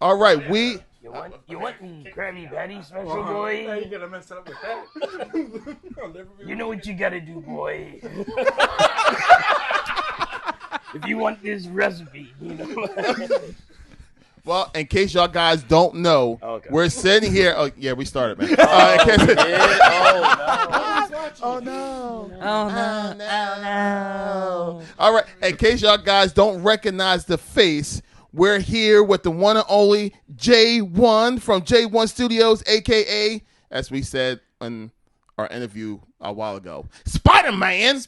All right, we. You want me Krabby Patty special, boy? Now you gonna mess it up with that. You know what you gotta do, boy. If you want this recipe, you know. Well, in case y'all guys don't know, we're sitting here. Oh, yeah, we started, man. Oh, no. All right. In case y'all guys don't recognize the face, we're here with the one and only J1 from J1 Studios, a.k.a., as we said in our interview a while ago, Spider-Man. He's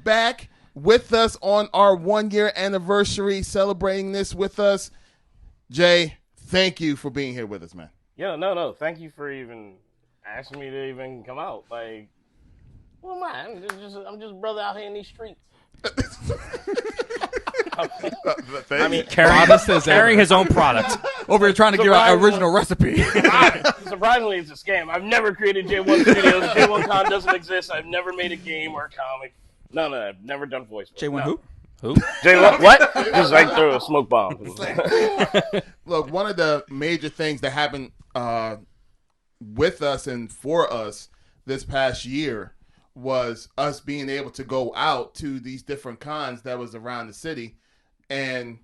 back with us on our 1-year anniversary, celebrating this with us. Jay, thank you for being here with us, man. Yeah, no. Thank you for even asking me to even come out. Like, who am I? I'm just a brother out here in these streets. I mean, carrying his own product. Over here trying to give out original recipe. Surprisingly, it's a scam. I've never created J1 Studios. J1 Con doesn't exist. I've never made a game or a comic. No, I've never done voice work. J1 who? J1 what? Just like throw a smoke bomb. Look, one of the major things that happened with us and for us this past year was us being able to go out to these different cons that was around the city and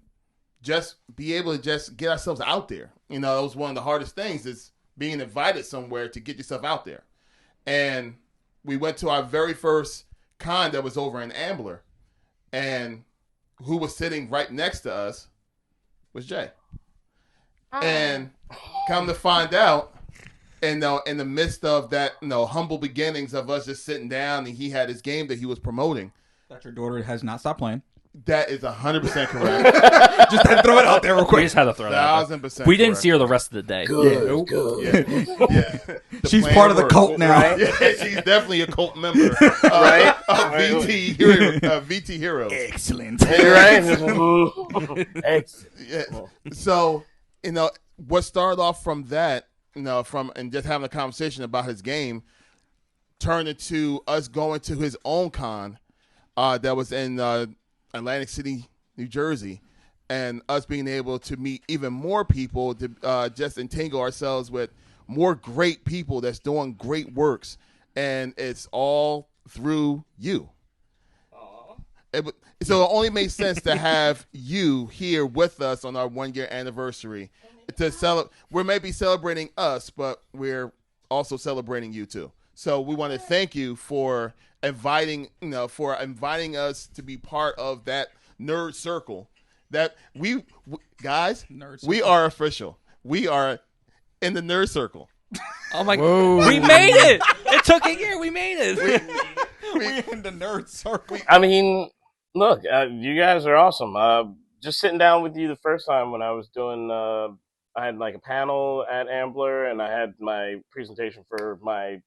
just be able to just get ourselves out there. You know, it was one of the hardest things is being invited somewhere to get yourself out there. And we went to our very first con that was over in Ambler, and who was sitting right next to us was Jay. And come to find out, in the midst of that, humble beginnings of us just sitting down, and he had his game that he was promoting. That your daughter has not stopped playing. That is 100% correct. Just had to throw it out there real quick. We just had to throw that out there. 1,000% We didn't see her the rest of the day. Good. Yeah. She's part of the cult now. Right? Yeah, she's definitely a cult member. Right? VT Heroes. Excellent. Right? Excellent. Yeah. So, what started off from that, and just having a conversation about his game, turned into us going to his own con that was in Atlantic City, New Jersey, and us being able to meet even more people to just entangle ourselves with more great people that's doing great works, and it's all through you. So it only makes sense to have you here with us on our 1-year anniversary to celebrate. We're maybe celebrating us, but we're also celebrating you too. So we want to thank you for inviting us to be part of that nerd circle. That we are official. We are in the nerd circle. Oh my God. We made it. It took a year. We made it. We in the nerd circle. I mean, look, you guys are awesome. Just sitting down with you the first time when I was doing, I had like a panel at Ambler, and I had my presentation for my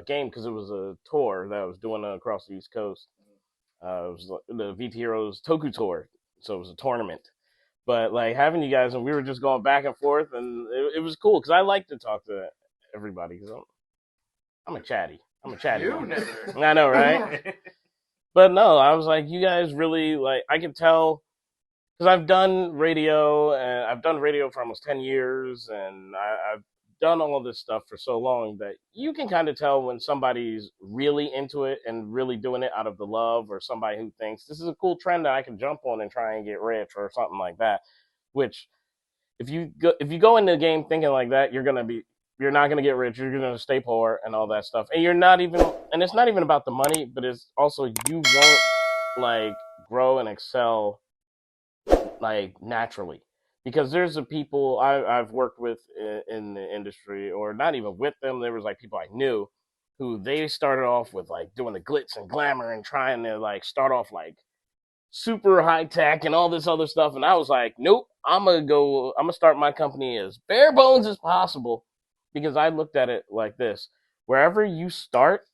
game because it was a tour that I was doing across the East Coast. It was the VT Heroes Toku Tour, so it was a tournament. But like having you guys, and we were just going back and forth, and it was cool because I like to talk to everybody because I'm a chatty. I know, right? But no, I was like, you guys really I could tell because I've done radio, and I've done radio for almost 10 years, and I've done all of this stuff for so long that you can kind of tell when somebody's really into it and really doing it out of the love, or somebody who thinks this is a cool trend that I can jump on and try and get rich or something like that. Which, if you go into the game thinking like that, you're not gonna get rich. You're gonna stay poor and all that stuff. And it's not even about the money, but it's also you won't grow and excel naturally. Because there's the people I've worked with in the industry, or not even with them. There was people I knew who they started off with doing the glitz and glamour and trying to start off super high tech and all this other stuff. And I was like, nope, I'm gonna start my company as bare bones as possible, because I looked at it like this: wherever you start,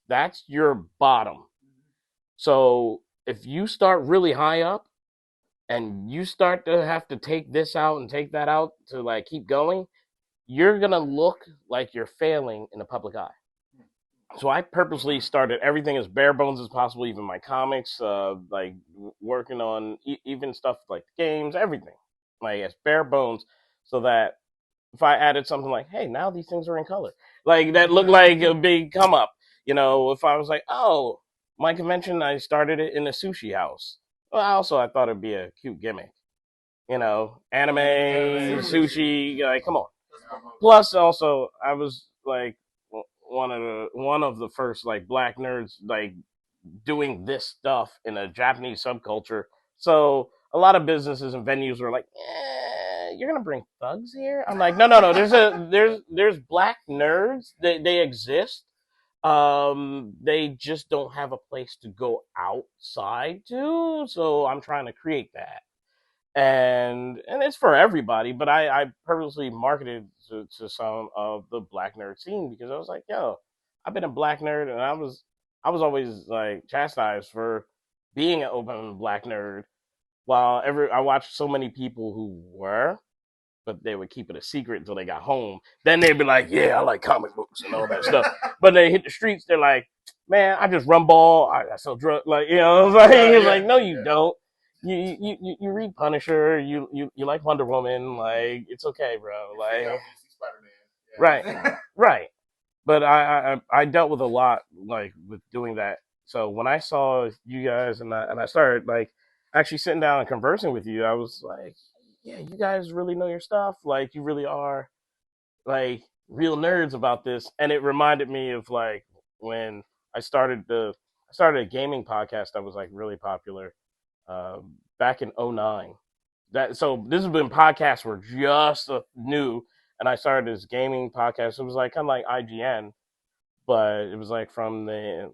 that's your bottom. So if you start really high up, and you start to have to take this out and take that out to keep going, you're going to look like you're failing in the public eye. So I purposely started everything as bare bones as possible, even my comics, working on even stuff like games, everything. like as bare bones, so that if I added something like, hey, now these things are in color, like that looked like a big come up. If I was like, oh, my convention, I started it in a sushi house. Well, I thought it'd be a cute gimmick. Anime, sushi, like, come on. Plus, also, I was like one of the first like black nerds like doing this stuff in a Japanese subculture. So a lot of businesses and venues were like, "You're gonna bring thugs here?" I'm like, no. There's black nerds. They exist. They just don't have a place to go outside to. So I'm trying to create that. And it's for everybody, but I purposely marketed to some of the black nerd scene because I was like, yo, I've been a black nerd, and I was always like chastised for being an open black nerd. While I watched so many people who were, but they would keep it a secret until they got home. Then they'd be like, yeah, I like comic books and all that stuff. But they hit the streets, they're like, man, I just run ball, I sell drugs, like, like, no, you don't. You read Punisher, you like Wonder Woman, like, it's okay, bro. Like, right. But I dealt with a lot, like, with doing that. So when I saw you guys and I started like actually sitting down and conversing with you, I was like, yeah, you guys really know your stuff. Like, you really are like real nerds about this. And it reminded me of like when I started a gaming podcast that was like really popular back in 2009. So this has been podcasts were just new, and I started this gaming podcast. It was like kind of like IGN, but it was like from the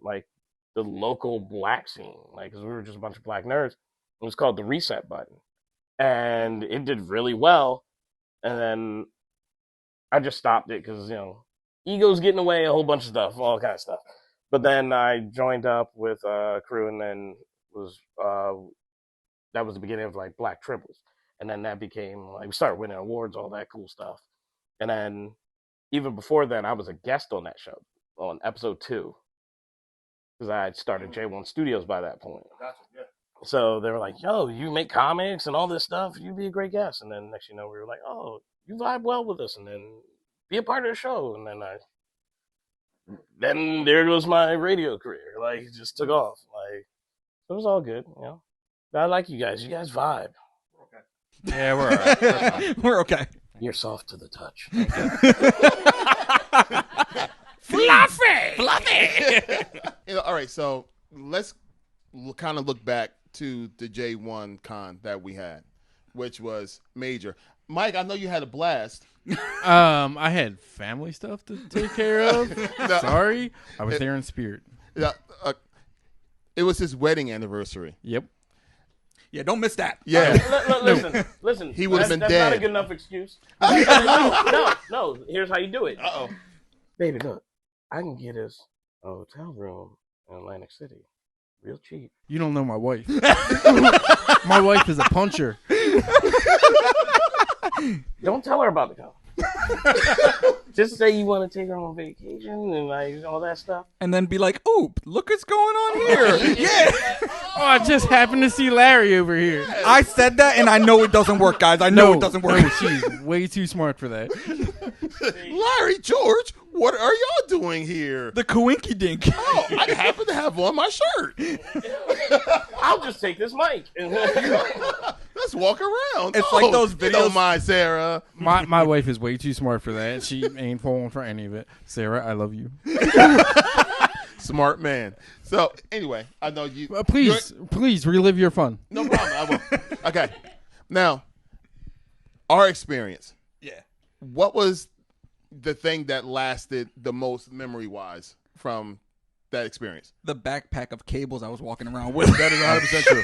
local black scene, like, because we were just a bunch of black nerds. It was called The Reset Button, and it did really well. And then I just stopped it because egos getting away, a whole bunch of stuff, all kind of stuff. But then I joined up with a crew, and then that was the beginning of like Black Tribbles. And then that became like, we started winning awards, all that cool stuff. And then even before then, I was a guest on that show on episode 2 because I had started J1 Studios by that point. Gotcha, yeah. So they were like, yo, you make comics and all this stuff, you'd be a great guest. And then next we were like, oh, you vibe well with us, and then be a part of the show. And then there goes my radio career. Like, it just took off. Like, it was all good, I like you guys. You guys vibe. Okay. Yeah, we're all right. We're okay. You're soft to the touch. Fluffy. All right, so let's kind of look back to the J1 con that we had, which was major. Mike, I know you had a blast. I had family stuff to take care of. No. Sorry, I was there in spirit. Yeah, it was his wedding anniversary. Yep. Yeah, don't miss that. Yeah. Listen. He would have been dead. dead. That's not a good enough excuse. No. Here's how you do it. Uh-oh. Baby, look, I can get us a hotel room in Atlantic City, real cheap. You don't know my wife. My wife is a puncher. Don't tell her about the con. Just say you want to take her on vacation and like all that stuff, and then be like, "Oh, look what's going on here!" Yeah. Oh, I just happened to see Larry over here. I said that, and I know it doesn't work, guys. I know it doesn't work. No, she's way too smart for that. Larry, George, what are y'all doing here? The coinky dink. Oh, I happen to have on my shirt. I'll just take this mic. Let's walk around. It's like those videos. Don't mind Sarah. My wife is way too smart for that. She ain't falling for any of it. Sarah, I love you. Smart man. So anyway, I know you. Please relive your fun. No problem. I will. Okay. Now, our experience. Yeah. What was the thing that lasted the most memory-wise from that experience? The backpack of cables I was walking around with. That is 100% true.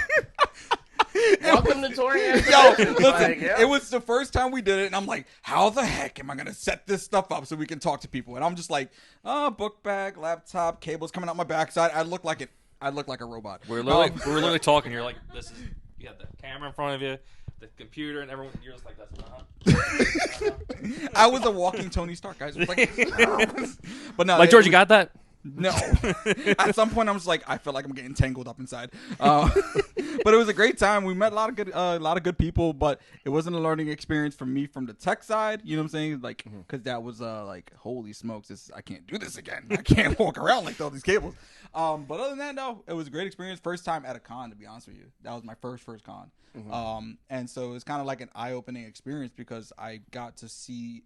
Welcome to Torian. Yo, listen, it was the first time we did it, and I'm like, how the heck am I going to set this stuff up so we can talk to people? And I'm just like, book bag, laptop, cables coming out my backside. I look like a robot. We're literally talking. You're like, you got the camera in front of you, the computer, and everyone. You're just like, that's I was a walking Tony Stark, guys. It was like, but no, George, you got that? No. At some point, I was like, I feel like I'm getting tangled up inside. But it was a great time. We met a lot of good people, but it wasn't a learning experience for me from the tech side. You know what I'm saying? Like, because that was like, holy smokes, I can't do this again. I can't walk around like all these cables. But other than that, no, it was a great experience. First time at a con, to be honest with you. That was my first con. And so it's kind of like an eye-opening experience because I got to see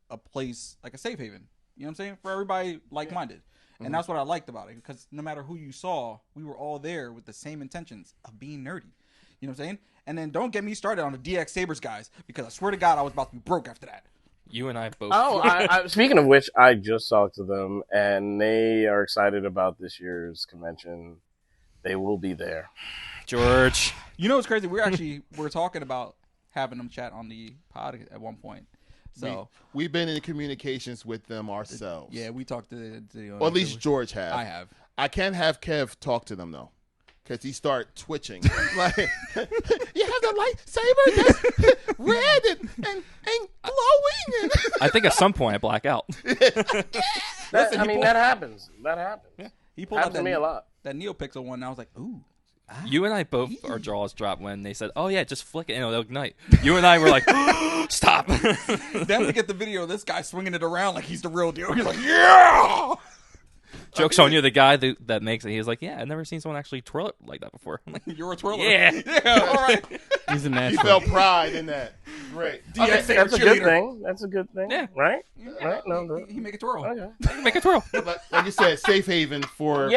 a place like a safe haven. You know what I'm saying? For everybody like-minded. And that's what I liked about it, because no matter who you saw, we were all there with the same intentions of being nerdy. You know what I'm saying? And then don't get me started on the DX Sabers guys, because I swear to God, I was about to be broke after that. You and I both. Oh, speaking of which, I just talked to them, and they are excited about this year's convention. They will be there. George. You know what's crazy? We're talking about having them chat on the pod at one point. So we've been in communications with them ourselves. Yeah, we talked to or at least George has. I have. I can't have Kev talk to them though, because he start twitching. Like, you have the lightsaber that's red and glowing. And I think at some point I black out. That happens. That happens. Yeah. He pulled happens out to me a lot. That NeoPixel one, and I was like, ooh. You and I both, our jaws dropped when they said, "Oh yeah, just flick it and it'll ignite." You and I were like, "Stop!" Then we get the video of this guy swinging it around like he's the real deal. He's like, "Yeah!" Joke's on you. The guy that makes it, he was like, "Yeah, I've never seen someone actually twirl it like that before." I'm like, "You're a twirler." Yeah. All right. He's a natural. He felt pride in that. Great. Okay, that's a good thing. That's a good thing. Yeah. Right. Yeah. Right. No. He make a twirl. Okay. Make a twirl. Like you said, safe haven for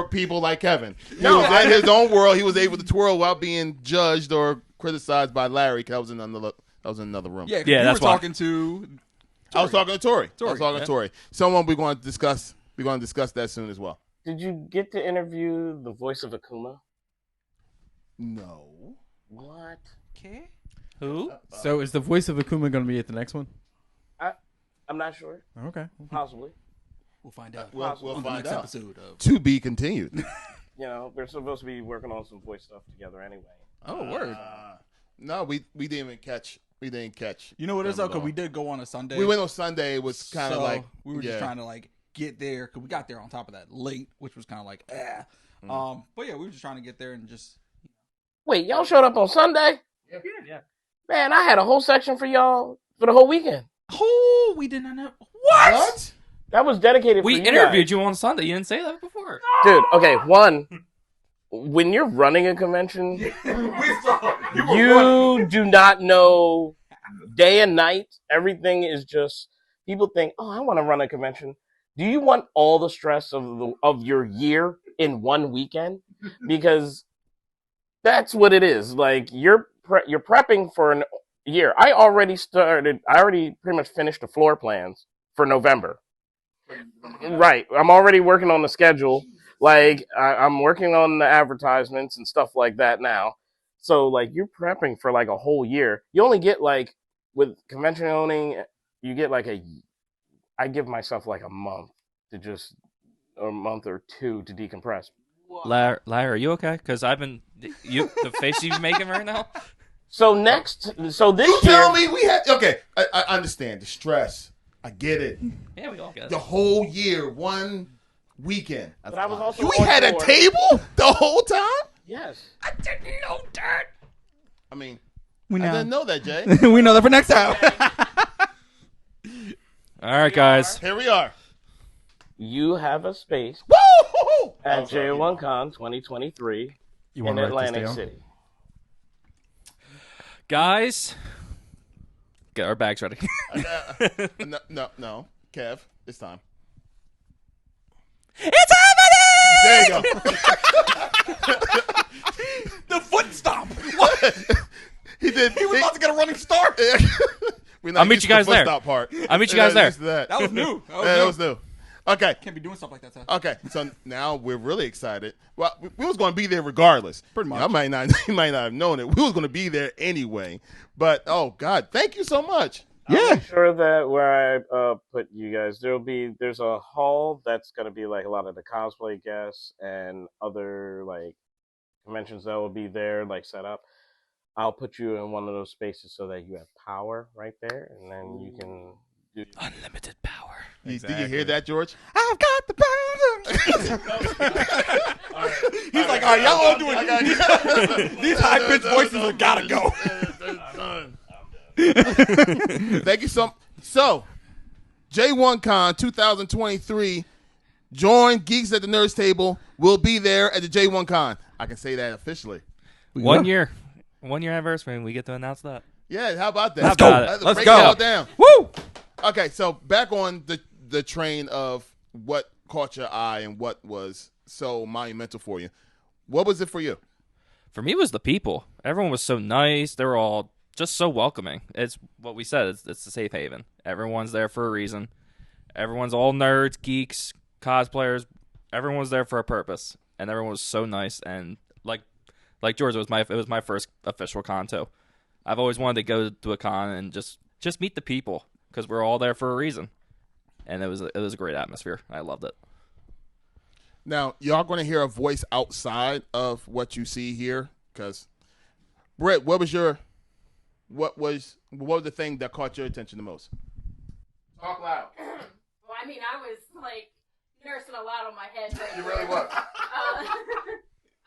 people like Kevin. He No, was in his own world. He was able to twirl without being judged or criticized by Larry. 'Cause I was in another room. Yeah. Yeah, you that's were why. talking to. I was talking to Tori. Tori. Someone we're going to discuss. We're going to discuss that soon as well. Did you get to interview the voice of Akuma? No. What? Okay. Who? So is the voice of Akuma going to be at the next one? I'm not sure. Okay. Possibly. We'll find out. We'll on the find next out. episode of. To be continued. You know, we're supposed to be working on some voice stuff together anyway. Oh, word. No, we didn't even catch. We didn't catch. You know what it is though? them at Because all. we did go on a Sunday. We went on Sunday. It was kind of like we were just trying to like get there because we got there on top of that late, which was kind of like but yeah, we were just trying to get there and just. Wait, y'all showed up on Sunday? Yeah. Man, I had a whole section for y'all for the whole weekend. Oh, we did not know what? That was dedicated We for you interviewed guys. you on Sunday. You didn't say that before. Dude, okay, one, when you're running a convention, you do not know day and night. Everything is just, people think, oh, I want to run a convention. Do you want all the stress of your year in one weekend? Because that's what it is. Like, you're prepping for a year. I already pretty much finished the floor plans for November. Right. I'm already working on the schedule. Like, I'm working on the advertisements and stuff like that now. So, like, you're prepping for, like, a whole year. You only get, like, with convention owning, you get, like, I give myself, like, a month or two to decompress. Larry, are you okay? Because the face you're making right now. So this You year, tell me we had I understand the stress. I get it. Yeah, we all get it. The whole year, one weekend. but I was also We on had a tour. table the whole time. Yes. I didn't know that. I mean, We I know. didn't know that, Jay. We know that for next time. All right, guys. Here we are. You have a space Woo! at J1Con 2023 You in want to write Atlantic this down? City. Guys, get our bags ready. No, Kev, it's time. It's There you go. The foot stomp. He did. He was about to get a running start. We're not I'll meet used you to guys the there. footstop Part. I'll meet you We're guys not there. used to That. That was new. That was new. Okay. Can't be doing stuff like that, Seth. Okay, so now we're really excited. Well, we was going to be there regardless. Pretty much. You might not have known it. We was going to be there anyway. But oh God, thank you so much. I'll make sure that where I put you guys, there's a hall that's going to be like a lot of the cosplay guests and other like conventions that will be there, like set up. I'll put you in one of those spaces so that you have power right there, and then you can do unlimited power. Did you hear that, George? I've got the power. He's like, all right, y'all all doing these high pitched voices have gotta go. Thank you so. J1Con 2023. Join Geeks at the Nerds Table. We'll be there at the J1Con. I can say that officially. 1 year anniversary, and we get to announce that. Yeah, how about that? Let's go. Let's Break go. it All all down. Woo! Okay, so back on the train of what caught your eye and what was so monumental for you. What was it for you? For me, it was the people. Everyone was so nice. They were all just so welcoming. It's what we said. It's a safe haven. Everyone's there for a reason. Everyone's all nerds, geeks, cosplayers. Everyone was there for a purpose, and everyone was so nice. And like George, it was my first official con too. I've always wanted to go to a con and just meet the people because we're all there for a reason. And it was a great atmosphere. I loved it. Now, y'all going to hear a voice outside of what you see here, because Britt, what was the thing that caught your attention the most? Talk loud. Well, I mean, I was like nursing a lot on my head. Right You there. really was.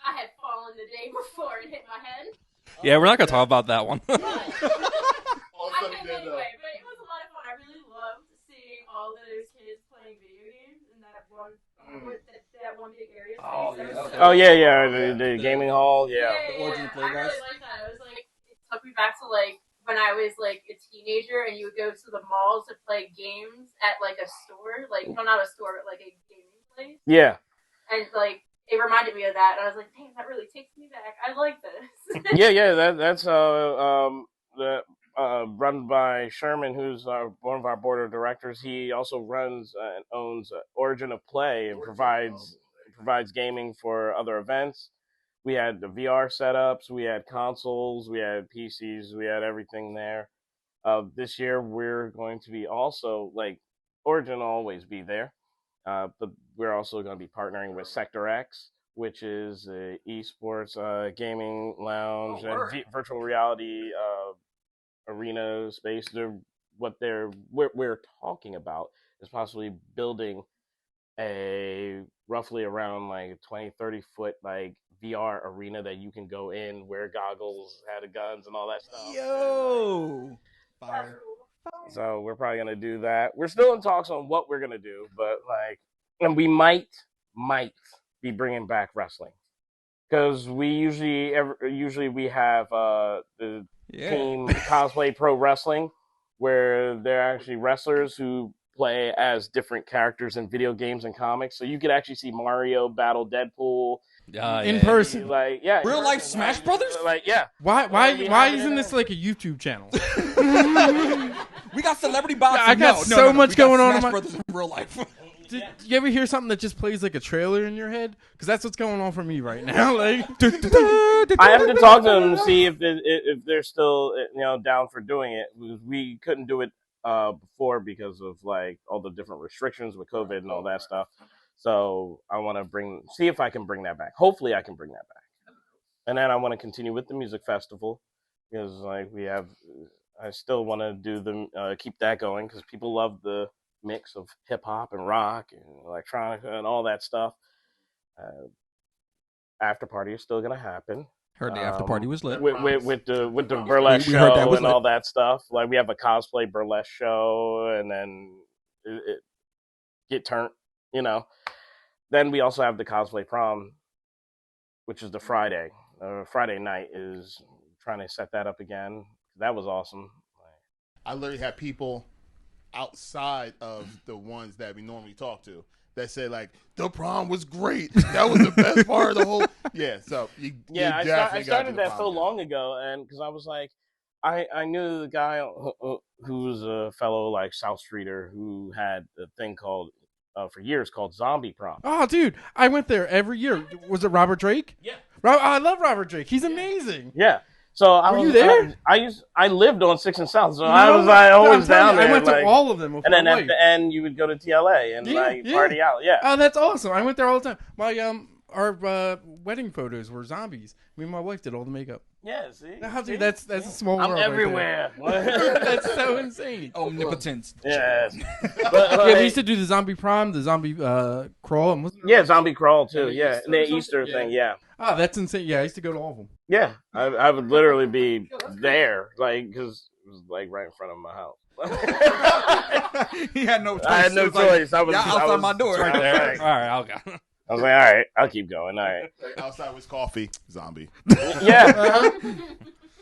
I had fallen the day before and hit my head. Yeah, we're not gonna talk about that one. Anyway, but it was a lot of fun. I really loved seeing all those kids playing video games in that one big area. Oh, yeah. Oh yeah, the gaming hall, yeah. I Origin Play really guys. liked that. It was like it took me back to like when I was like a teenager and you would go to the malls to play games at like a store, like no, not a store, but like a gaming place. Yeah. And like it reminded me of that, and I was like, "Damn, that really takes me back. I like this." Yeah. That's run by Sherman, who's one of our board of directors. He also runs and owns Origin of Play and provides gaming for other events. We had the VR setups, we had consoles, we had PCs, we had everything there. This year we're going to be also like Origin will always be there. But we're also going to be partnering with Sector X, which is a esports gaming lounge and virtual reality arena space. We're talking about is possibly building a roughly around like 20-30 foot like VR arena that you can go in, wear goggles, have guns and all that stuff. Yo! Fire. So we're probably gonna do that. We're still in talks on what we're gonna do, but and we might be bringing back wrestling because we usually we have the team Cosplay Pro Wrestling, where they're actually wrestlers who play as different characters in video games and comics. So you could actually see Mario battle Deadpool in person. Like Real life Smash Brothers? Like yeah. Why isn't this like a YouTube channel? We got celebrity boxing. I got so much we got going on Smash in my- Brothers in real life. Did you ever hear something that just plays like a trailer in your head? Because that's what's going on for me right now. Like, I have to talk to them to see if they're still down for doing it. We couldn't do it before because of like all the different restrictions with COVID and all that stuff. So I want to see if I can bring that back. Hopefully I can bring that back. And then I want to continue with the music festival because like I still want to do keep that going because people love the mix of hip hop and rock and electronic and all that stuff. After party is still gonna happen. Heard the after party was lit. With the burlesque we heard that show was and lit. all that stuff. Like we have a cosplay burlesque show, and then it get turned. Then we also have the cosplay prom, which is the Friday. Friday night is trying to set that up again. That was awesome. I literally had people outside of the ones that we normally talk to that said like the prom was great. That was the best part of the whole. Yeah, so I started that so long ago, and because I was like, I knew the guy who was a fellow like South Streeter who had a thing called for years called Zombie Prom. oh, dude, I went there every year. Was it Robert Drake? Yeah, I love Robert Drake. He's amazing. Yeah. So Were you there? I lived on 6th and South, so I was always down there. I went to all of them. And then at the end, you would go to TLA and party out. Yeah. Oh, that's awesome. I went there all the time. our wedding photos were zombies. Me and my wife did all the makeup. Yeah, see? That's a small I'm world. everywhere. Right there. That's so insane. Omnipotent. Yes. But, Yeah, we used to do the zombie prom, the zombie crawl. And yeah, zombie crawl too. Yeah, and the Easter thing. Yeah. Oh, that's insane. Yeah, I used to go to all of them. Yeah, I would literally be there, like, because it was like right in front of my house. He had no choice. I had no choice. I was outside my door. Right there. All right, I'll go. I was like, all right, I'll keep going. All right. Outside was coffee. Zombie. Yeah.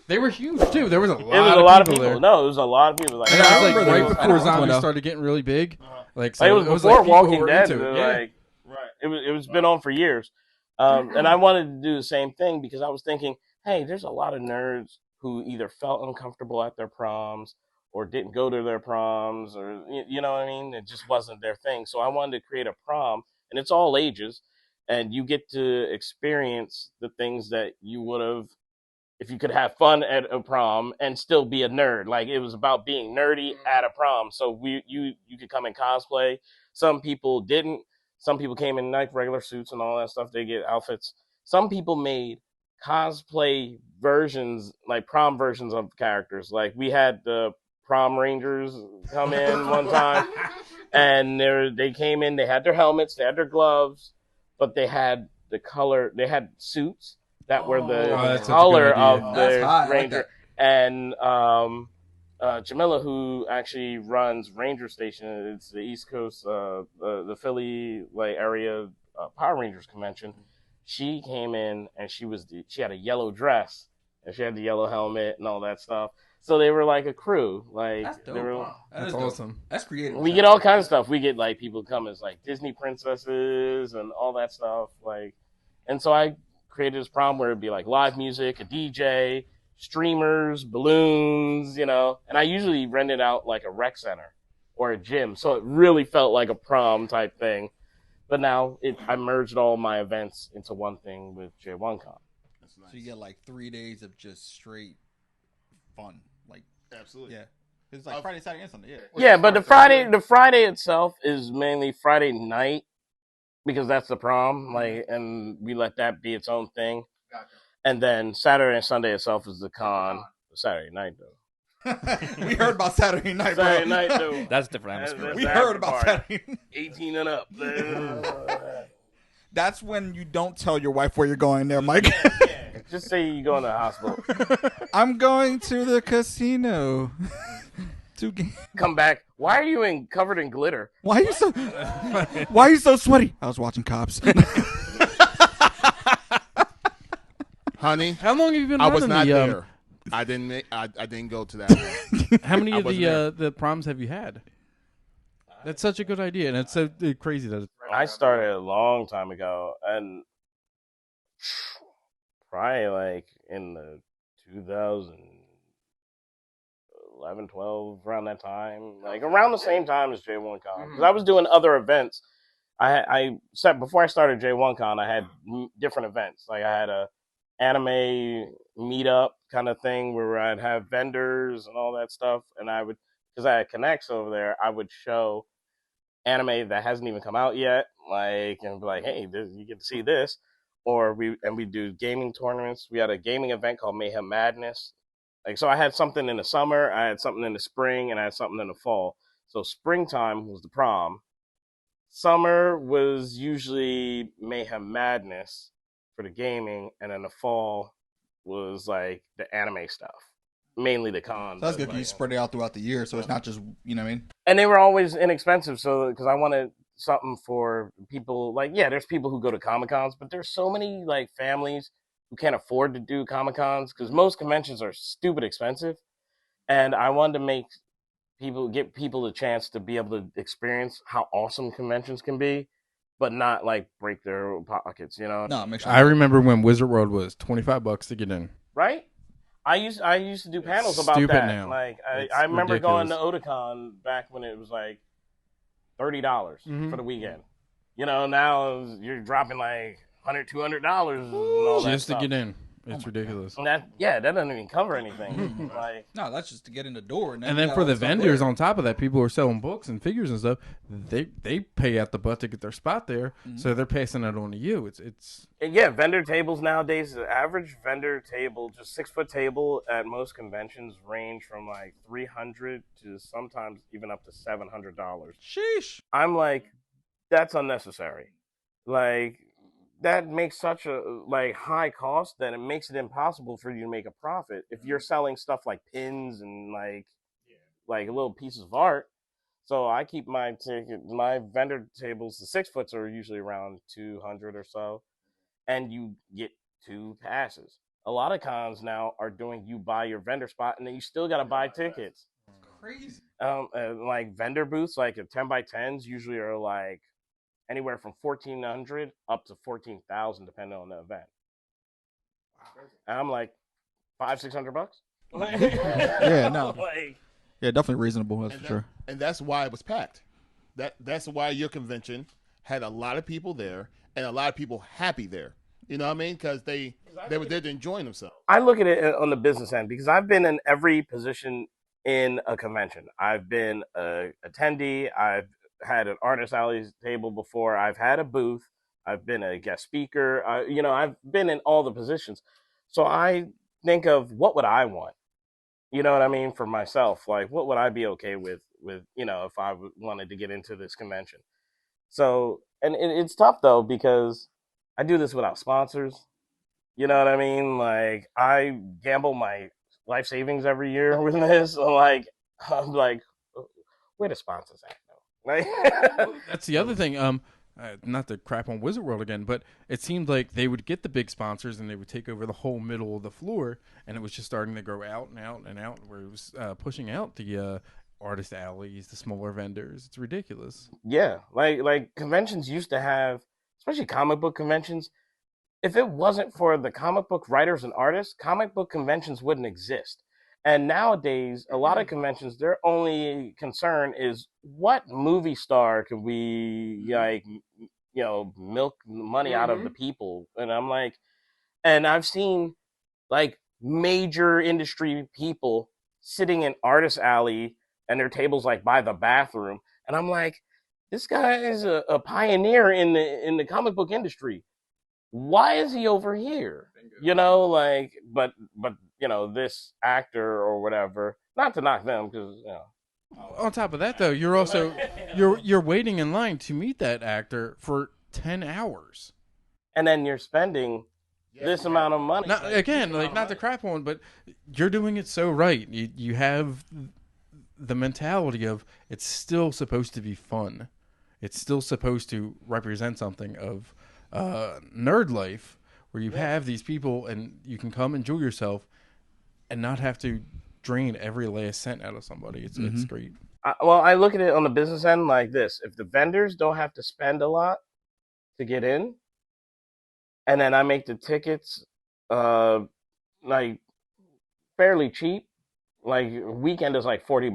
They were huge too. There was a lot. It was a lot of people. there. No, it was a lot of people. Like, And that was like remember right those. before zombies Window. started getting really big. Like, it was before like people who Walking were Dead. into it. Like, right. It was been on for years. And I wanted to do the same thing because I was thinking, hey, there's a lot of nerds who either felt uncomfortable at their proms or didn't go to their proms, or you know what I mean? It just wasn't their thing. So I wanted to create a prom, and it's all ages, and you get to experience the things that you would have if you could have fun at a prom and still be a nerd. Like, it was about being nerdy at a prom. So you could come in cosplay. Some people didn't. Some people came in like regular suits and all that stuff. They get outfits. Some people made cosplay versions, like prom versions of characters. Like, we had the prom rangers come in one time, and they came in. They had their helmets, they had their gloves, but they had the color. They had suits that were the color of the ranger. And Jamila, who actually runs Ranger Station, it's the East Coast, the Philly area Power Rangers convention. She came in and she had a yellow dress and she had the yellow helmet and all that stuff. So they were like a crew. Like, that's dope. That's awesome. That's creative. We get all kinds of stuff. We get like people come as like Disney princesses and all that stuff. Like, and so I created this prom where it'd be like live music, a DJ, streamers, balloons, and I usually rent it out like a rec center or a gym. So it really felt like a prom type thing. But now I merged all my events into one thing with J1Con. Nice. So you get like 3 days of just straight fun. Like, absolutely. Yeah. It's like Friday, Saturday, and Sunday. Yeah. Yeah, but the Friday itself is mainly Friday night because that's the prom. Like, and we let that be its own thing. Gotcha. And then Saturday and Sunday itself is the con. Saturday night though. We heard about Saturday night, bro. Saturday night though. That's different atmosphere. We heard about Saturday. 18 and up. That's when you don't tell your wife where you're going there, Mike. Yeah, just say you're going to the hospital. I'm going to the casino. Come back. Why are you covered in glitter? Why are you so sweaty? I was watching Cops. Honey, how long have you been? I was not there. I didn't go to that. How many of the proms have you had? That's such a good idea, and it's so crazy that I started a long time ago, and probably like in the 2011, 12, around that time, like around the same time as J1Con, because I was doing other events. I said before I started J1Con, I had different events. Like, I had a anime meetup kind of thing where I'd have vendors and all that stuff, and I would, because I had connects over there, I would show anime that hasn't even come out yet, like, and be like, hey, you get to see this. Or we do gaming tournaments. We had a gaming event called Mayhem Madness. Like, so I had something in the summer, I had something in the spring, and I had something in the fall. So springtime was the prom. Summer was usually Mayhem Madness for the gaming, and then the fall was like the anime stuff, mainly the cons. So that's good. You spread it out throughout the year, so it's not just, you know what I mean? And they were always inexpensive, so because I wanted something for people. Like, yeah, there's people who go to Comic Cons, but there's so many like families who can't afford to do Comic Cons because most conventions are stupid expensive, and I wanted to give people a chance to be able to experience how awesome conventions can be, but not like break their pockets, No, make sure. I remember when Wizard World was $25 to get in. Right? I used to do panels about Stupid that. now. Like, I remember ridiculous. going to Otakon back when it was like $30 for the weekend. Now you're dropping like $100, $200 and all Just that to stuff. get in. It's ridiculous. And that doesn't even cover anything. Like, No, that's just to get in the door. And And then for the vendors, on top of that, people who are selling books and figures and stuff, they pay out the butt to get their spot there, so they're passing it on to you. It's and yeah, vendor tables nowadays. The average vendor table, just 6-foot table at most conventions, range from like $300 to sometimes even up to $700. sheesh. I'm like, that's unnecessary. Like, that makes such a like high cost that it makes it impossible for you to make a profit if you're selling stuff like pins and like little pieces of art. So I keep my vendor tables. The 6-foots are usually around 200 or so, and you get 2 passes. A lot of cons now are doing you buy your vendor spot, and then you still got to buy tickets. Crazy. Like vendor booths, like a 10x10s usually are like anywhere from $1,400 up to $14,000, depending on the event. And I'm like, $500-$600. Yeah, no. Like, Yeah, definitely reasonable. That's for sure. And that's why it was packed. That's why your convention had a lot of people there and a lot of people happy there. You know what I mean? Because they were there to enjoy themselves. I look at it on the business end because I've been in every position in a convention. I've been an attendee. I've had an artist alley table before. I've had a booth. I've been a guest speaker. I've been in all the positions. So I think of what would I want? You know what I mean? For myself, like what would I be okay with, if I wanted to get into this convention? So, and it's tough though, because I do this without sponsors. You know what I mean? Like I gamble my life savings every year with this. So I'm like, where the sponsors at? Like, That's the other thing. Not to crap on Wizard World again, but it seemed like they would get the big sponsors and they would take over the whole middle of the floor, and it was just starting to grow out and out and out, where it was pushing out the artist alleys, the smaller vendors. It's ridiculous. Yeah, like conventions used to have, especially comic book conventions. If it wasn't for the comic book writers and artists, comic book conventions wouldn't exist. And nowadays, a lot of conventions, their only concern is what movie star can we milk money out of the people. And I'm like, and I've seen like major industry people sitting in artist alley and their tables like by the bathroom, and I'm like, this guy is a pioneer in the comic book industry. Why is he over here? But this actor or whatever, not to knock them, because On top of that, though, you're also you're waiting in line to meet that actor for 10 hours. And then you're spending this amount of money. Not to crap on, but you're doing it so right. You have the mentality of it's still supposed to be fun. It's still supposed to represent something of nerd life, where you have these people and you can come enjoy yourself and not have to drain every last cent out of somebody. It's great. I look at it on the business end like this. If the vendors don't have to spend a lot to get in, and then I make the tickets like fairly cheap, like weekend is like $40.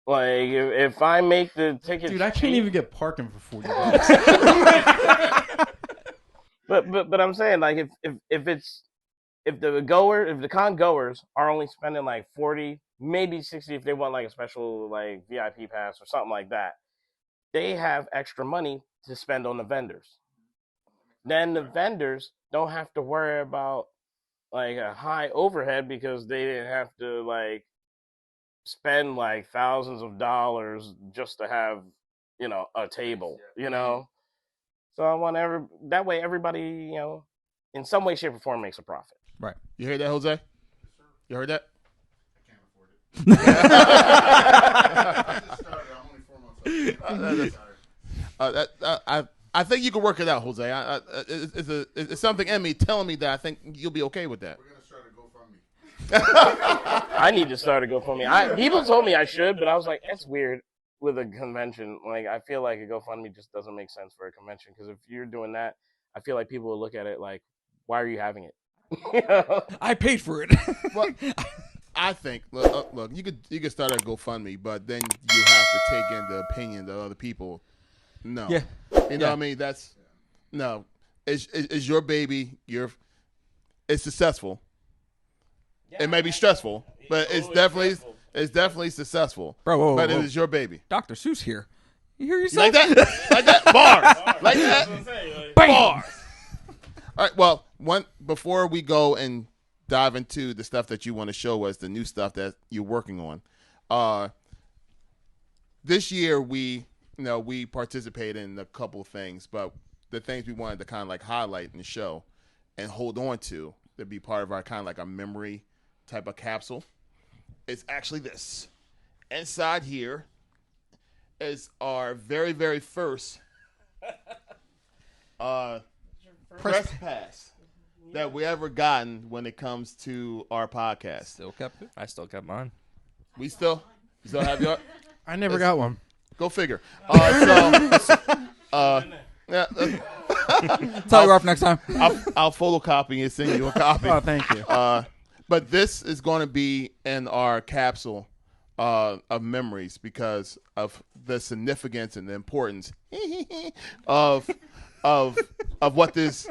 Like if I make the tickets, dude, I can't even get parking for $40. But I'm saying, like, if the con goers are only spending like 40, maybe 60 if they want like a special like VIP pass or something like that, they have extra money to spend on the vendors. Then the vendors don't have to worry about like a high overhead because they didn't have to like spend like thousands of dollars just to have a table. So I want that way everybody, in some way, shape, or form makes a profit. Right. You heard that, Jose? You heard that? I think you can work it out, Jose. It's something in me telling me that I think you'll be okay with that. We're gonna start a GoFundMe. I need to start a GoFundMe. People told me I should, but I was like, that's weird with a convention. Like, I feel like a GoFundMe just doesn't make sense for a convention, because if you're doing that, I feel like people will look at it like, why are you having it? I paid for it. Well, I think look, you could start a GoFundMe, but then you have to take in the opinion of other people. No, Yeah. You know what I mean? That's no. It's your baby. it's successful. It may be stressful, but it's definitely successful. Bro, whoa, but whoa. it is your baby. Dr. Seuss here. You hear You yourself? like that? Like that? Bars. Like that? Bars. All right. Well, before we go and dive into the stuff that you want to show us, the new stuff that you're working on, this year we participated in a couple of things, but the things we wanted to kind of like highlight in the show and hold on to be part of our kind of like a memory type of capsule. It's actually this. Inside here is our very, very first press pass that we ever gotten when it comes to our podcast. Still kept it? I still kept mine. We still have your. I never got one. Go figure. Yeah. Tell you off next time. I'll photocopy and send you a copy. Oh, thank you. But this is going to be in our capsule of memories because of the significance and the importance of what this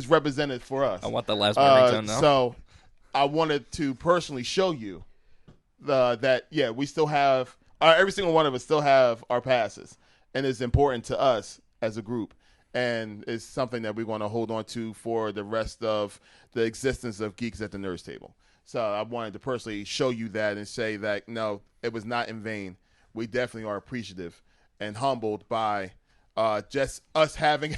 represented for us. I want the last ringtone now. So I wanted to personally show you that we still have every single one of us still have our passes, and it's important to us as a group. And it's something that we're going to hold on to for the rest of the existence of Geeks at the Nerds Table. So I wanted to personally show you that and say that, no, it was not in vain. We definitely are appreciative and humbled by just us having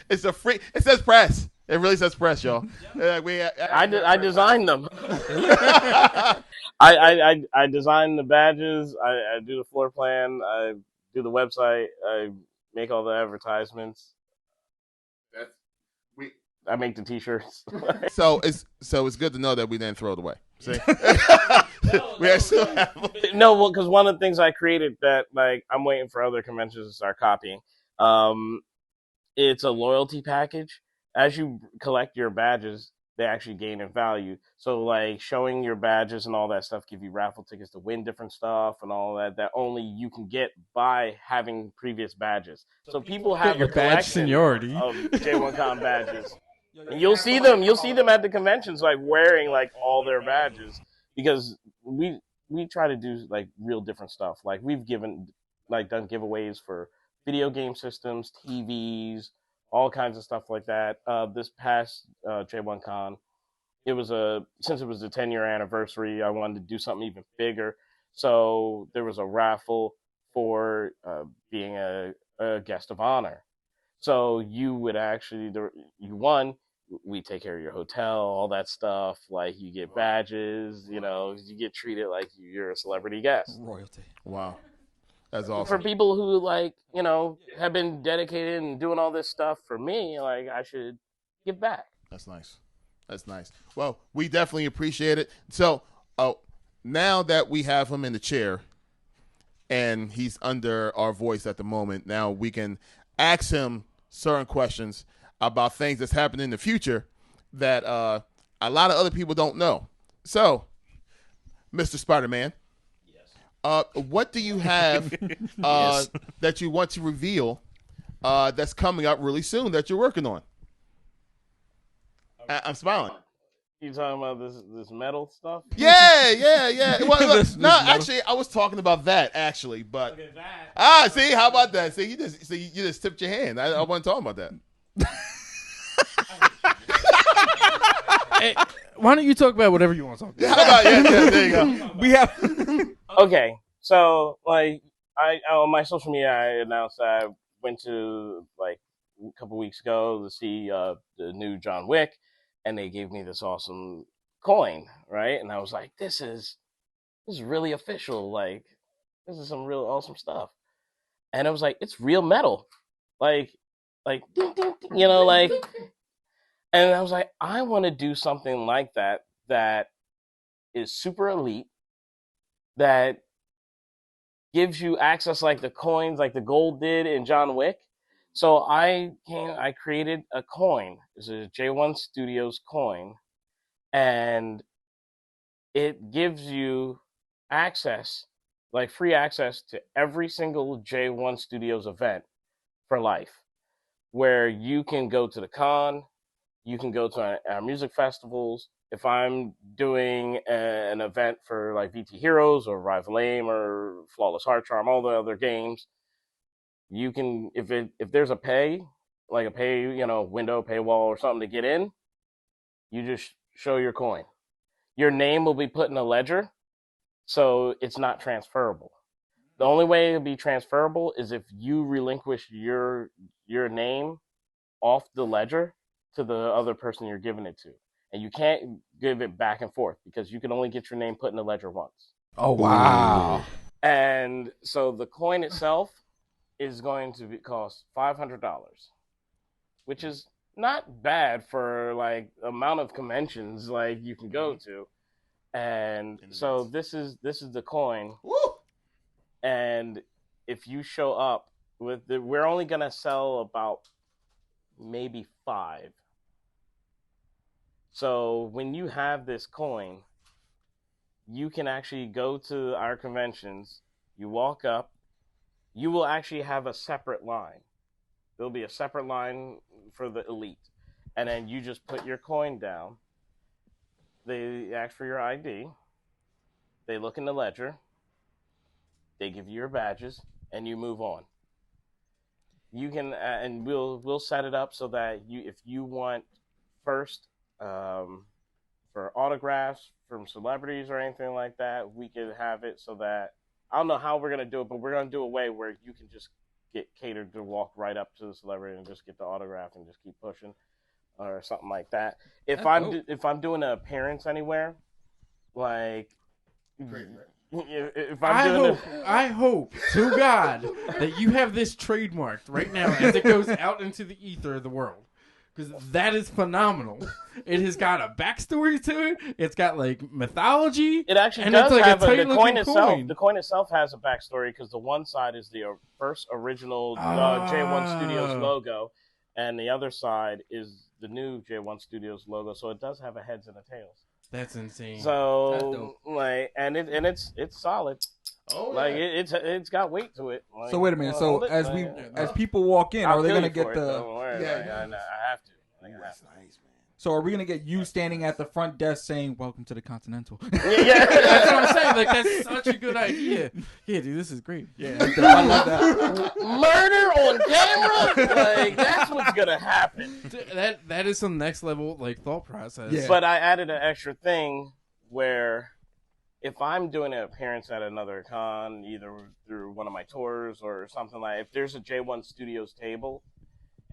it says press. It really says press, y'all. I designed them. I designed the badges. I do the floor plan. I do the website. I make all the advertisements. I make the T-shirts. So it's good to know that we didn't throw it away. See? We actually have No, well, because one of the things I created that like I'm waiting for other conventions to start copying. It's a loyalty package. As you collect your badges, they actually gain in value. So like showing your badges and all that stuff give you raffle tickets to win different stuff and all that only you can get by having previous badges. So people have your a badge collection seniority of J1Con badges. And you'll see them at the conventions like wearing like all their badges because we try to do like real different stuff. Like we've done giveaways for video game systems, TVs, all kinds of stuff like that. This past J1Con, since it was the 10-year anniversary, I wanted to do something even bigger. So there was a raffle for being a guest of honor. So you would actually, we take care of your hotel, all that stuff. Like you get badges, you get treated like you're a celebrity guest. Royalty. Wow. That's awesome. For people who have been dedicated and doing all this stuff for me, like I should give back. That's nice. Well, we definitely appreciate it. So now that we have him in the chair and he's under our voice at the moment, now we can ask him certain questions about things that's happening in the future that a lot of other people don't know. So, Mr. Spider-Man, what do you have that you want to reveal that's coming up really soon that you're working on? I'm smiling. You talking about this metal stuff? Yeah. Well, actually, I was talking about that actually, but see, how about that? See, you just tipped your hand. I wasn't talking about that. Hey, why don't you talk about whatever you want to talk about? How about there you go. We have Okay, so like I on my social media I announced that I went to like a couple weeks ago to see the new John Wick, and they gave me this awesome coin, right? And I was like, this is really official. Like this is some real awesome stuff. And I was like, it's real metal, like ding, ding, ding, like. And I was like, I want to do something like that is super elite, that gives you access like the coins, like the gold did in John Wick. So I created a coin. It's a J1 Studios coin, and it gives you access, like free access to every single J1 Studios event for life, where you can go to the con, You can go to our music festivals. If I'm doing an event for like VT Heroes or Rival Aim or Flawless Heart Charm, all the other games, you can if there's a pay window paywall or something to get in, you just show your coin. Your name will be put in a ledger, so it's not transferable. The only way it'll be transferable is if you relinquish your name off the ledger to the other person you're giving it to. And you can't give it back and forth because you can only get your name put in the ledger once. Oh, wow. And so the coin itself is going to cost $500, which is not bad for like amount of conventions like you can go to. And so this is the coin. Woo! And if you show up we're only gonna sell about maybe 5. So when you have this coin, you can actually go to our conventions. You walk up, you will actually have a separate line. There'll be a separate line for the elite. And then you just put your coin down. They ask for your ID. They look in the ledger. They give you your badges, and you move on. You can, and we'll set it up so that if you want first for autographs from celebrities or anything like that, we can have it so that I don't know how we're gonna do it, but we're gonna do a way where you can just get catered to walk right up to the celebrity and just get the autograph and just keep pushing, or something like that. If I'm doing an appearance anywhere, like. I hope to God that you have this trademarked right now as it goes out into the ether of the world, because that is phenomenal. It has got a backstory to it. It's got like mythology. It actually and does it's like have a the coin itself. coin. The coin itself has a backstory because the one side is the first original J1 Studios logo, and the other side is the new J1 Studios logo. So it does have a heads and a tails. That's insane. So it's solid. Oh, like yeah. it's got weight to it. Like, So wait a minute. So as people walk in, are they gonna get the? Don't worry, I have to. That's nice, man. So are we gonna get you standing at the front desk saying "Welcome to the Continental"? Yeah. That's what I'm saying. Like, that's such a good idea. Yeah, dude, this is great. Yeah, I love that. Murder on camera? Like, that's what's gonna happen. That is some next level like thought process. Yeah. But I added an extra thing where if I'm doing an appearance at another con, either through one of my tours or something like, if there's a J1 Studios table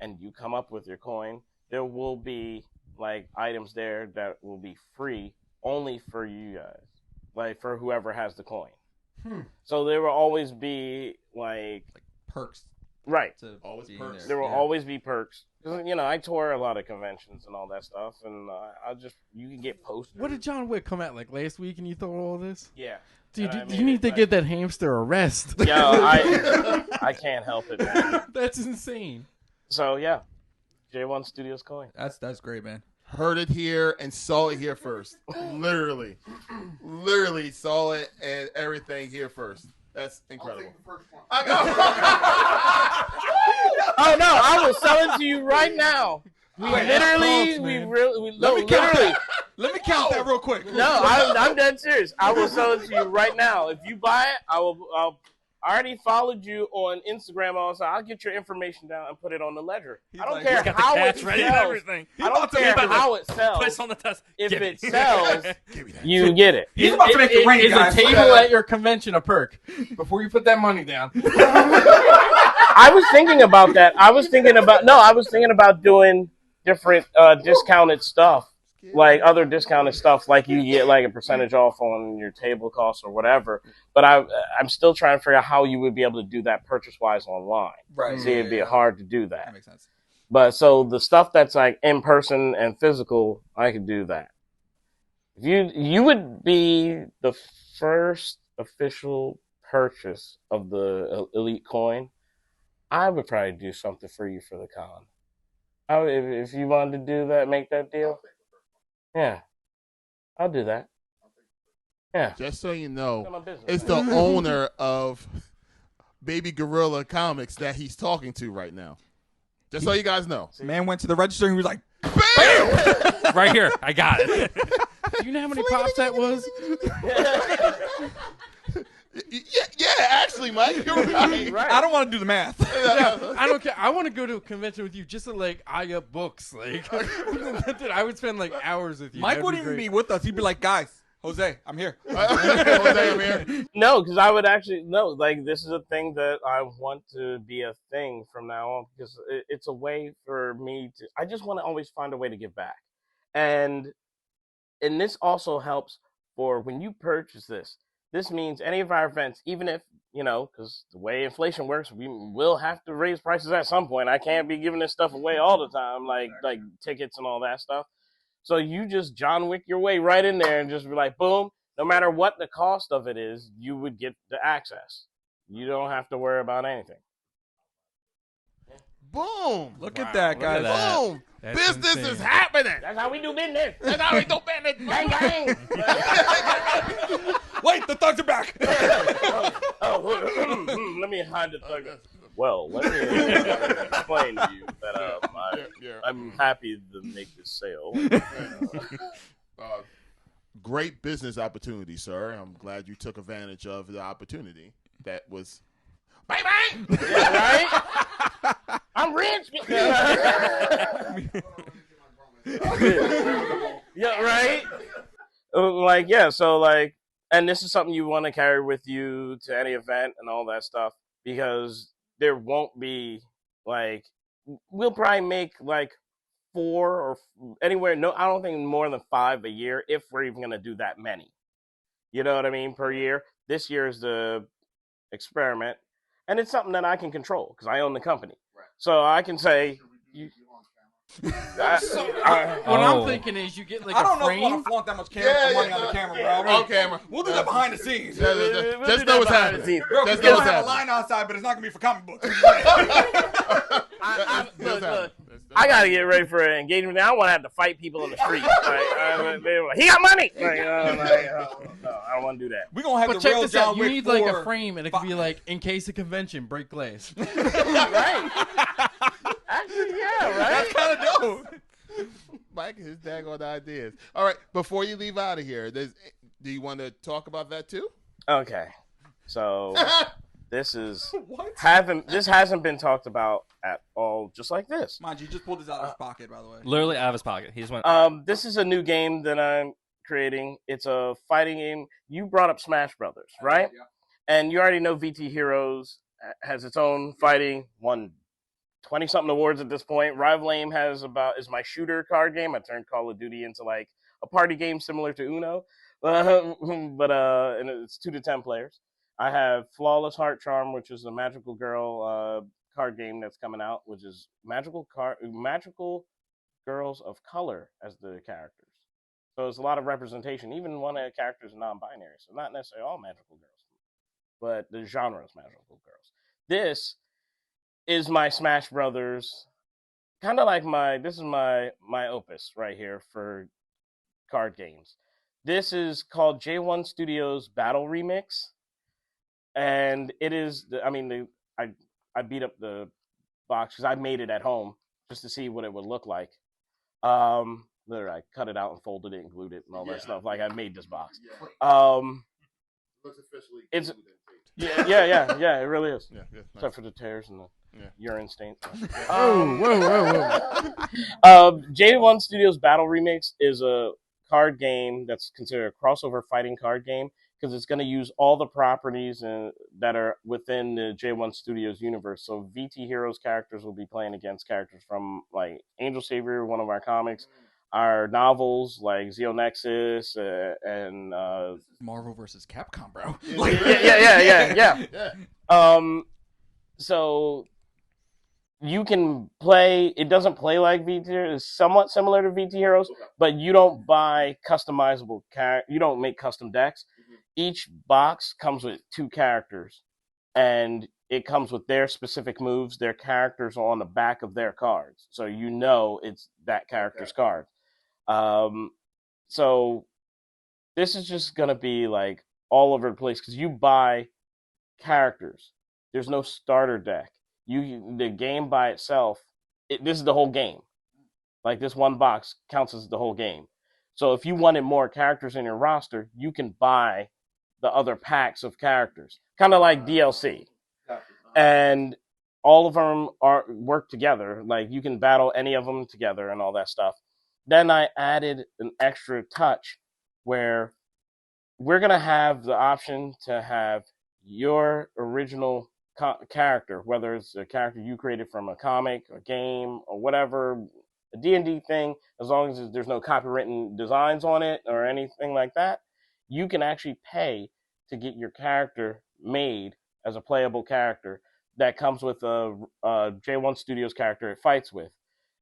and you come up with your coin, there will be like items there that will be free only for you guys, like for whoever has the coin. So there will always be like Perks. Right. Always perks. There will always be perks. You know, I tour a lot of conventions and all that stuff, and you can get posters. What did John Wick come out like last week and you thought all this? Yeah. Dude, you need to get that hamster arrest. Yo, I can't help it, man. That's insane. So yeah, J1 Studios coin. That's great, man. Heard it here and saw it here first. Literally saw it and everything here first. That's incredible. I know. Oh no, I will sell it to you right now. Let me count that real quick. No, I'm dead serious. I will sell it to you right now. If you buy it, I already followed you on Instagram. Also, I'll get your information down and put it on the ledger. I don't care how it sells. ready and everything. I don't care how it sells. Place on the test. If it sells, you get it. He's about to make it rain, Is guys. a table at your convention a perk? Before you put that money down. I was thinking about that. I was thinking about doing different discounted stuff. Like other discounted stuff, like you get like a percentage off on your table costs or whatever. But I'm still trying to figure out how you would be able to do that purchase-wise online. Right. See, it'd be hard to do That that. makes sense. But so the stuff that's like in person and physical, I could do that. You would be the first official purchase of the Elite coin. I would probably do something for you for the con. If you wanted to do that, make that deal. Yeah, I'll do that. Yeah. Just so you know, Got my business, it's man. the owner of babygorillacomics that he's talking to right now. Just so you guys know. Man went to the register and he was like, Bam! Bam! Right here. I got it. Do you know how many pops that was? Yeah, actually, Mike, you're right. I don't want to do the math. I don't care. I want to go to a convention with you just to like eye up books. Like, dude, I would spend like hours with you. Mike That'd wouldn't even be with us. He'd be like, guys, Jose, I'm here. Jose, I'm here. No, because I would actually no. Like this is a thing that I want to be a thing from now on because it's a way for me to. I just want to always find a way to give back, and this also helps for when you purchase this. This means any of our events, even if, because the way inflation works, we will have to raise prices at some point. I can't be giving this stuff away all the time, like tickets and all that stuff. So you just John Wick your way right in there and just be like, boom, no matter what the cost of it is, you would get the access. You don't have to worry about anything. Boom. Look at that, guys. Boom. That's Business insane. is happening. That's how we do business. That's how we do business. Gang, gang. Wait, the thugs are back. Let me hide the thug. Well, let me explain to you that I'm happy to make this sale. Great business opportunity, sir. I'm glad you took advantage of the opportunity. That was, bang bang. Yeah, right? I'm rich. Yeah, right. And this is something you want to carry with you to any event and all that stuff because there won't be we'll probably make 4 or anywhere. No, I don't think more than 5 a year if we're even going to do that many. You know what I mean? Per year. This year is the experiment, and it's something that I can control because I own the company. Right. So I can say. What I'm thinking is you get like I don't a frame. know if I want to flaunt that much money on the camera, bro. On camera. We'll do that behind the scenes. Just know what's happening. Bro, Just we're know gonna what's have a happening. line outside, but it's not gonna be for comic books. Look, I gotta get ready for an engagement. I don't want to have to fight people in the street. He got money. No, I don't want to do that. We're gonna have But the check real this John out. You Wick need like a 4. frame, and it could be like, in case of convention, break glass. Right? Actually, yeah, right. That's kind of dope. Mike, his daggone ideas. All right, before you leave out of here, do you want to talk about that too? Okay, so this hasn't been talked about at all. Just like this. Mind you, just pulled this out of his pocket, by the way. Literally out of his pocket. He just went. This is a new game that I'm creating. It's a fighting game. You brought up Smash Brothers, right? Yeah. And you already know VT Heroes has its own fighting. Won 20-something awards at this point. Rival Aim is my shooter card game. I turned Call of Duty into a party game similar to Uno, and it's 2 to 10 players. I have Flawless Heart Charm, which is a magical girl card game that's coming out, which is magical girls of color as the characters. So there's a lot of representation. Even one of the characters is non-binary, so not necessarily all magical girls, but the genre is magical girls. This is my Smash Brothers, kind of like this is my opus right here for card games. This is called J1 Studios Battle Remix, and it is. I beat up the box because I made it at home just to see what it would look like. Literally, I cut it out and folded it and glued it and all that stuff. I made this box. Looks officially. It's yeah. It really is. Yeah, nice. Except for the tears and the urine stains. Whoa. J1 Studios Battle Remix is a card game that's considered a crossover fighting card game because it's going to use all the properties that are within the J1 Studios universe. So VT Heroes characters will be playing against characters from Angel Savior, one of our comics, our novels like Zeo Nexus and Marvel versus Capcom, bro. Yeah. So you can play. It doesn't play like VT Heroes. It's somewhat similar to VT Heroes, but you don't buy customizable You don't make custom decks. Mm-hmm. Each box comes with 2 characters, and it comes with their specific moves. Their characters are on the back of their cards, so you know it's that character's card. So this is just gonna be all over the place because you buy characters. There's no starter deck. The game by itself. This is the whole game. Like this one box counts as the whole game. So if you wanted more characters in your roster, you can buy the other packs of characters, kind of like DLC, and all of them work together. Like you can battle any of them together and all that stuff. Then I added an extra touch where we're gonna have the option to have your original character, whether it's a character you created from a comic, a game, or whatever, a D&D thing, as long as there's no copywritten designs on it or anything like that, you can actually pay to get your character made as a playable character that comes with a J1 Studios character it fights with.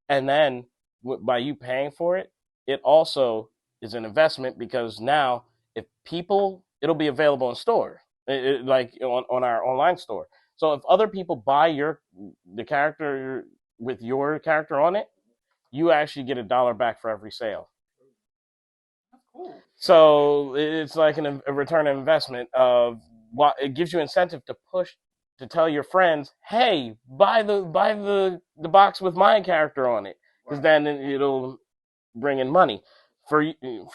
And then by you paying for it, it also is an investment because now if people, it'll be available in store, like on our online store. So if other people buy the character with your character on it, you actually get $1 back for every sale. That's cool. So it's like a return on investment of what it gives you incentive to push to tell your friends, hey, buy the box with my character on it, because then it'll bring in money for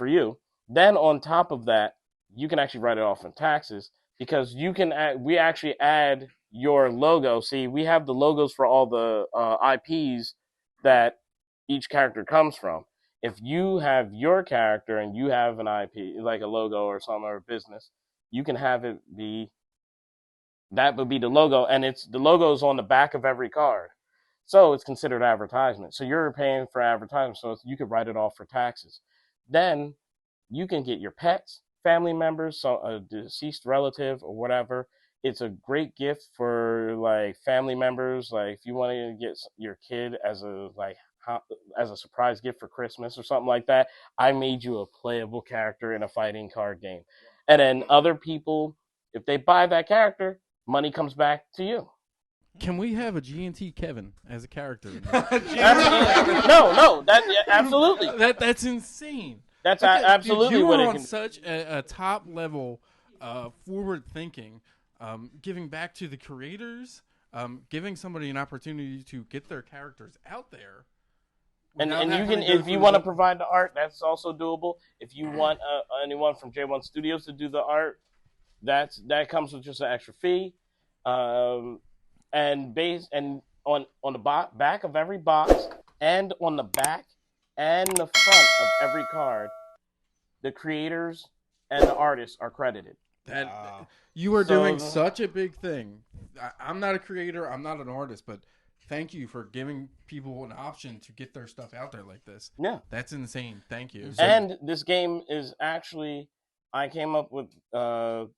you. Then on top of that, you can actually write it off in taxes because we actually add your logo. See, we have the logos for all the IPs that each character comes from. If you have your character and you have an IP, like a logo or some or a business, you can have it be, that would be the logo, and the logo is on the back of every card. So it's considered advertisement. So you're paying for advertisement, so you could write it off for taxes. Then you can get your pets, family members, so a deceased relative or whatever. It's a great gift for like family members. Like if you want to get your kid as a surprise gift for Christmas or something like that, I made you a playable character in a fighting card game. And then other people, if they buy that character, money comes back to you. Can we have a G&T Kevin as a character? No, absolutely. That's insane. That's absolutely you what are it on can. Such a top level, forward thinking, giving back to the creators, giving somebody an opportunity to get their characters out there. And you can, if you want to provide the art, that's also doable. If you want anyone from J1 Studios to do the art, that comes with just an extra fee. And on the back of every box and on the back and the front of every card, the creators and the artists are credited. You are doing such a big thing. I'm not a creator. I'm not an artist, but thank you for giving people an option to get their stuff out there like this. Yeah. That's insane. Thank you. And this game is actually, I came up with,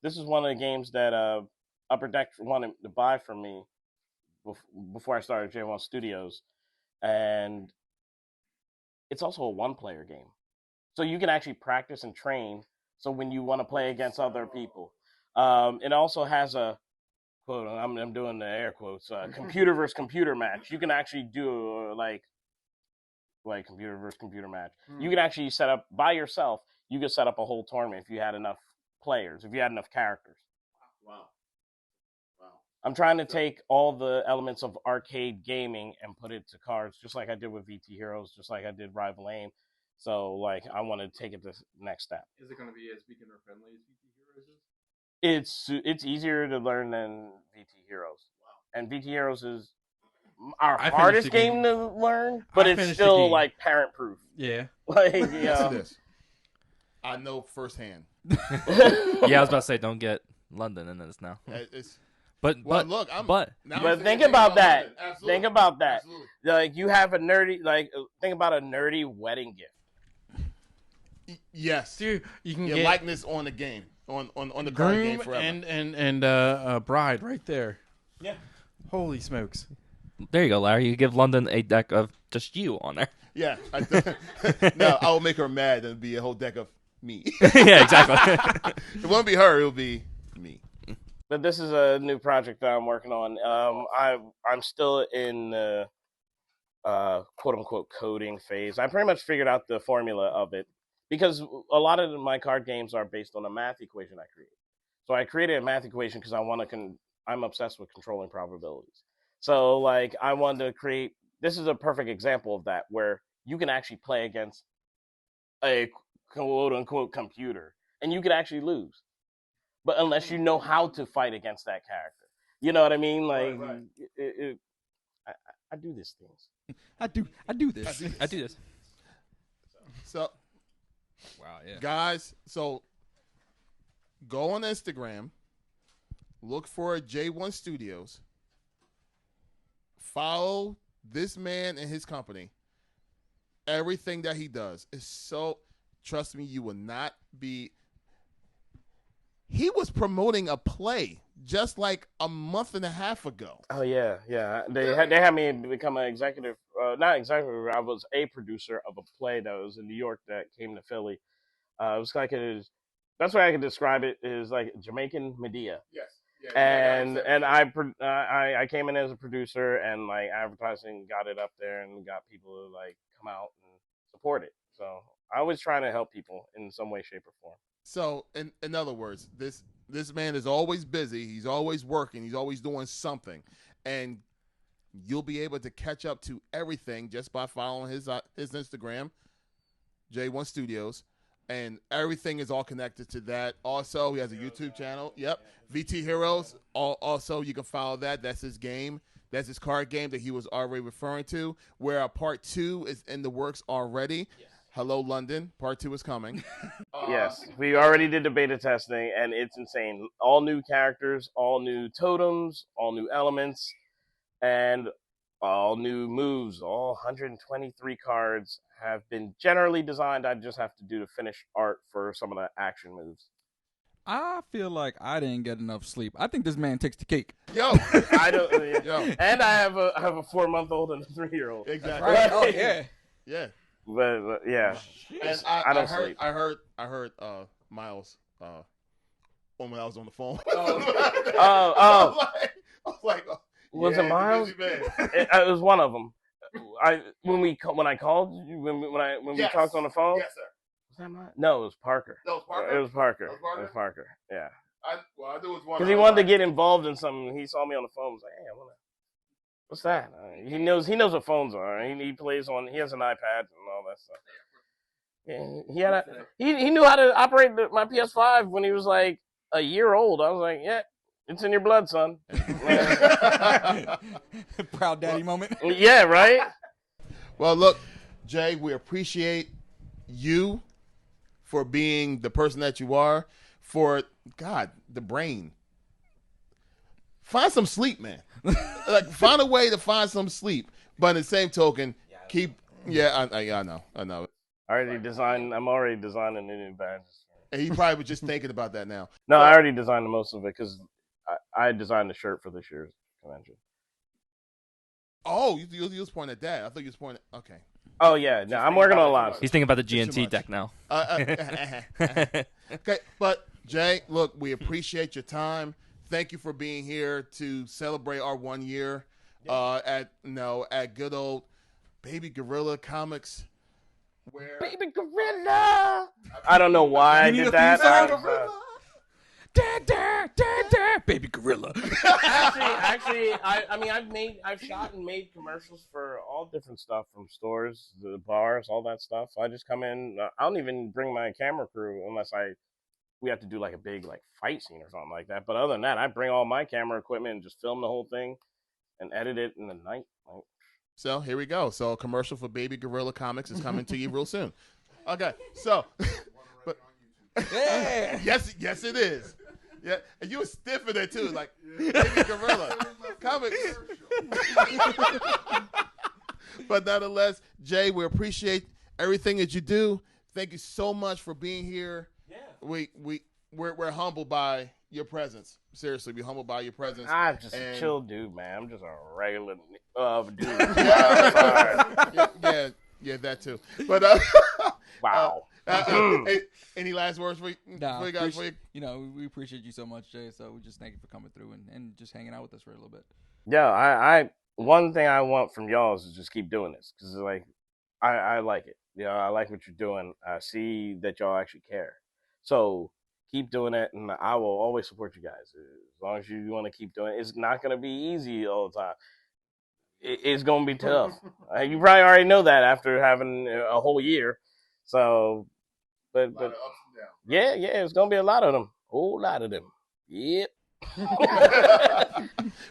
this is one of the games that Upper Deck wanted to buy from me before I started J1 Studios. And it's also a one-player game. So you can actually practice and train. So when you want to play against other people. It also has a, quote, I'm doing the air quotes, computer versus computer match. You can actually do like computer versus computer match. You can actually set up by yourself. You can set up a whole tournament if you had enough players, if you had enough characters. Wow. I'm trying to take all the elements of arcade gaming and put it to cards, just like I did with VT Heroes, just like I did Rival Aim. So, like, I want to take it to the next step. Is it going to be as beginner friendly as VT Heroes is? It's easier to learn than VT Heroes. Wow. And VT Heroes is our hardest game to learn, but it's still like parent proof. Yeah. Like, Listen to this. I know firsthand. Yeah, I was about to say, don't get London in this now. But think about that. Think about that. Absolutely. Like you have a nerdy, think about a nerdy wedding gift. Yes, dude, you can get likeness on the game, on the card game forever, and bride right there. Yeah. Holy smokes. There you go, Larry. You give London a deck of just you on there. Yeah. No, I will make her mad. It'll be a whole deck of me. Yeah, exactly. It won't be her. It'll be me. But this is a new project that I'm working on. I'm still in the quote unquote coding phase. I pretty much figured out the formula of it because a lot of my card games are based on a math equation I created. So I created a math equation because I'm obsessed with controlling probabilities. So like I wanted to create. This is a perfect example of that, where you can actually play against a quote unquote computer, and you could actually lose. But unless you know how to fight against that character, you know what I mean? Like, Right. I do these things. I do this. I do this. So, Wow, yeah. guys, so go on Instagram, look for J1 Studios, follow this man and his company. Everything that he does is so, trust me, you will not be. He was promoting a play just like a month and a half ago. Oh yeah. They had me become an executive, not executive. I was a producer of a play that was in New York that came to Philly. It was like that's way I can describe it, is like Jamaican Medea. Yes. And I came in as a producer, and like advertising got it up there and got people to like come out and support it. So I was trying to help people in some way, shape, or form. So, in other words, this man is always busy. He's always working. He's always doing something, and you'll be able to catch up to everything just by following his Instagram, J1 Studios, and everything is all connected to that. Also, he has a YouTube channel. Yep, VT Heroes. Also, you can follow that. That's his game. That's his card game that he was already referring to. Where a part 2 is in the works already. Yeah. Hello, London. Part 2 is coming. Yes, we already did the beta testing, and it's insane. All new characters, all new totems, all new elements, and all new moves. All 123 cards have been generally designed. I just have to do the finished art for some of the action moves. I feel like I didn't get enough sleep. I think this man takes the cake. Yo, I don't. Yo. And I have a 4-month-old and a 3-year-old. Exactly. Right? Oh yeah. Yeah. But yeah, And I don't sleep. I heard Miles when I was on the phone. Oh. I was like, Was it Miles? It was one of them. When I called you, when we talked on the phone. Yes, sir. Was that Miles? No, it was Parker. No, it was Parker. It was Parker. Yeah. I knew it was one. Because he wanted to get involved in something. He saw me on the phone. He was like, "Hey, I wanna." What's that? He knows what phones are. He plays on. He has an iPad and all that stuff. Yeah, he knew how to operate my PS5 when he was like a year old. I was like, yeah, it's in your blood, son. Proud daddy moment. Yeah, right. Well, look, Jay, we appreciate you for being the person that you are. For God, the brain. Find some sleep, man. Like, find a way to find some sleep. But in the same token, keep. Yeah, I know. I'm already designing the new badges. And he probably was just thinking about that now. No, I already designed most of it because I designed the shirt for this year's convention. Oh, you was pointing at that. I thought you was pointing. Okay. Oh yeah, no, I'm working on a lot. He's thinking about the GNT deck now. Okay, but Jay, look, we appreciate your time. Thank you for being here to celebrate our 1 year at good old Baby Gorilla Comics. Where Baby Gorilla. I don't know why I did that. Baby Gorilla. Actually, I've shot and made commercials for all different stuff, from stores, the bars, all that stuff. So I just come in. I don't even bring my camera crew unless we have to do like a big like fight scene or something like that. But other than that, I bring all my camera equipment and just film the whole thing and edit it in the night. So here we go. So a commercial for Baby Gorilla Comics is coming to you real soon. Okay, so but yes, it is. Yeah, and you were stiff in it too, like Baby Gorilla Comics. But nonetheless, Jay, we appreciate everything that you do. Thank you so much for being here. Yeah, we're humbled by your presence. Seriously, we're humbled by your presence. I'm just a chill dude, man. I'm just a regular dude. Yeah, that too. But wow. Any last words for you? Guys? We appreciate you so much, Jay. So we just thank you for coming through and just hanging out with us for a little bit. Yeah, I one thing I want from y'all is to just keep doing this, because like I like it. I like what you're doing. I see that y'all actually care. So keep doing it, and I will always support you guys as long as you want to keep doing it. It's not going to be easy all the time. it's going to be tough. You probably already know that after having a whole year. So, but yeah, it's going to be a lot of them. Whole lot of them. Yep.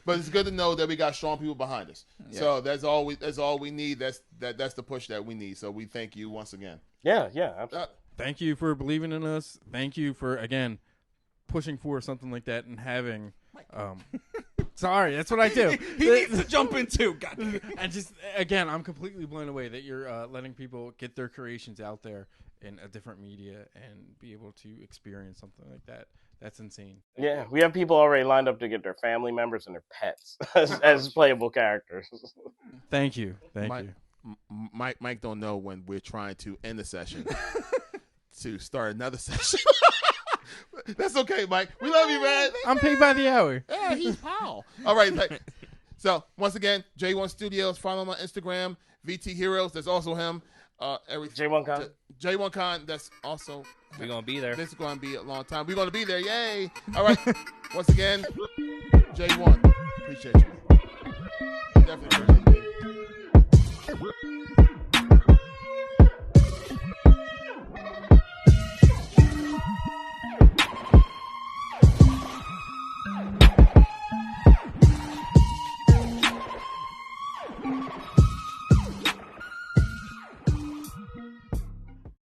But it's good to know that we got strong people behind us. Yeah. So that's all we need. That's the push that we need. So we thank you once again. Yeah, absolutely. Thank you for believing in us. Thank you for again pushing for something like that and having. Sorry, that's what I do. He needs to jump in too. God damn it. And just again, I'm completely blown away that you're letting people get their creations out there in a different media and be able to experience something like that. That's insane. Yeah, we have people already lined up to get their family members and their pets as playable characters. Thank you. Mike don't know when we're trying to end the session to start another session. That's okay, Mike. We love you, man. I'm paid by the hour. Yeah, he's pal. All right. So once again, J1 Studios. Follow him on Instagram. VT Heroes. That's also him. J1 Con. J1 Con. That's also. We're gonna be there. This is gonna be a long time. We're gonna be there. Yay! All right. Once again, J1. Appreciate you. Definitely appreciate you.